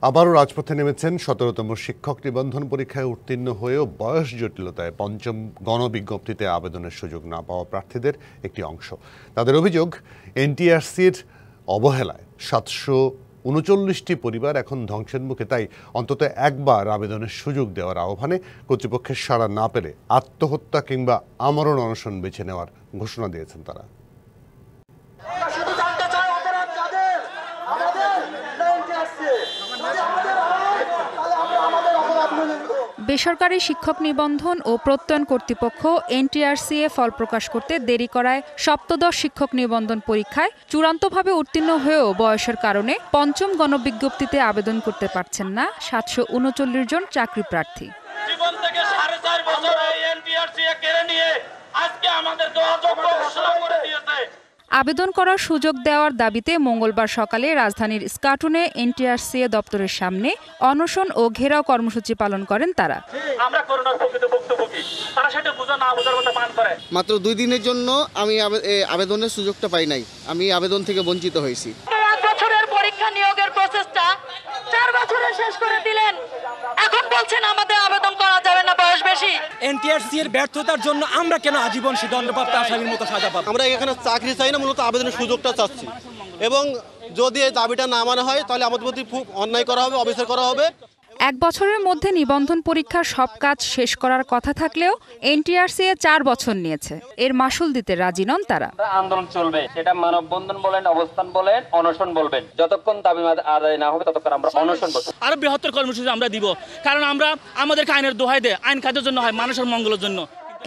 আবারও রাজপথে নেমেছেন ১৭তম শিক্ষক নিবন্ধন পরীক্ষায় উত্তীর্ণ হয়েও বয়স জটিলতায় পঞ্চম গণবিজ্ঞপ্তিতে আবেদনের সুযোগ না পাওয়া প্রার্থীদের একটি অংশ। তাদের অভিযোগ, এনটিআরসির অবহেলায় ৭৩৯টি পরিবার এখন ধ্বংসের মুখে। তাই অন্তত একবার আবেদনের সুযোগ দেওয়ার আহ্বানে কর্তৃপক্ষের সাড়া না পেলে আত্মহত্যা কিংবা আমরণ অনশন বেছে নেওয়ার ঘোষণা দিয়েছেন তারা। বেসরকারি শিক্ষক নিবন্ধন ও প্রত্যয়ন কর্তৃপক্ষ এনটিআরসি-এ ফল প্রকাশ করতে দেরি করায় সপ্তদশ শিক্ষক নিবন্ধন পরীক্ষায় চূড়ান্তভাবে উত্তীর্ণ হয়েও বয়সের কারণে পঞ্চম গণবিজ্ঞপ্তিতে আবেদন করতে পারছেন না ৭৩৯ জন চাকরি প্রার্থী। জীবন থেকে ৪.৫ বছর এই এনটিআরসি কেড়ে নিয়ে আজকে আমাদেরকে অযোগ্য ঘোষণা করে দিয়েছে। আবেদন করার সুযোগ দেওয়ার দাবিতে মঙ্গলবার সকালে রাজধানীর স্কাটুনে এনটিআরসি দপ্তরের সামনে অনশন ও ঘেরাও কর্মসূচি পালন করেন তারা। আমরা করোনার প্রকৃত ভুক্তভোগী, তারা সেটা বোঝা না বোঝার মতো মান করে। মাত্র 2 দিনের জন্য আমি আবেদনের সুযোগটা পাই নাই, আমি আবেদন থেকে বঞ্চিত হয়েছি। 5 বছরের পরীক্ষা নিয়োগের প্রসেসটা 4 বছরে শেষ করে দিলেন, এখন বলছেন আমাদের আবেদন করা যাবে না, বয়স বেশি। এনটিআরসি এর ব্যর্থতার জন্য আমরা কেন আজীবন দণ্ডপ্রাপ্ত আসামির মতো সাজা পাবো? আমরা এখানে চাকরি চাই না, মূলত আবেদনের সুযোগটা চাচ্ছি, এবং যদি এই দাবিটা না মানা হয় তাহলে আমাদের প্রতি খুব অন্যায় করা হবে, অবিচার করা হবে। 1 বছরের মধ্যে নিবন্ধন পরীক্ষার সব কাজ শেষ করার কথা থাকলেও এনটিআরসি 4 বছর নিয়েছে। এর মাশুল দিতে রাজি নন তারা। আন্দোলন চলবে, সেটা মানববন্ধন বলেন, অবস্থান বলেন, অনশন বলবেন, যতক্ষণ দাবি আদায় না হবে ততক্ষণ আমরা অনশন করব। আরো বৃহত্তর কর্মসূচি আমরা দিব, কারণ আমরা আমাদেরকে আইনের দোহাই দেয়, আইন কাজের জন্য হয়, মানুষের মঙ্গলের জন্য।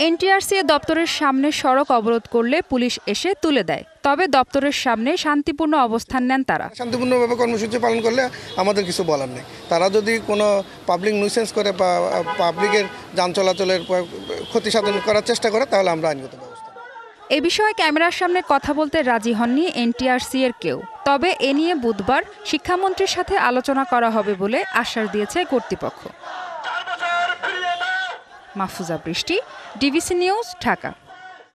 এনটিআরসি দপ্তরের সামনে সড়ক অবরোধ করলে পুলিশ এসে তুলে দেয়। তবে দপ্তরের সামনে শান্তিপূর্ণ অবস্থান নেন তারা। শান্তিপূর্ণভাবে কর্মসূচি পালন করলে আমাদের কিছু বলার নেই। তারা যদি কোনো পাবলিক নিউসেন্স করে বা পাবলিকের যান চলাচলের ক্ষতি সাধন করার চেষ্টা করে তাহলে আমরা আইনগত ব্যবস্থা। এ বিষয়ে ক্যামেরার সামনে কথা বলতে রাজি হননি এনটিআরসি এর কেউ। তবে এ নিয়ে বুধবার শিক্ষামন্ত্রীর সাথে আলোচনা করা হবে বলে আশ্বাস দিয়েছে কর্তৃপক্ষ। মাহফুজা বৃষ্টি, ডিবিসি নিউজ, ঢাকা।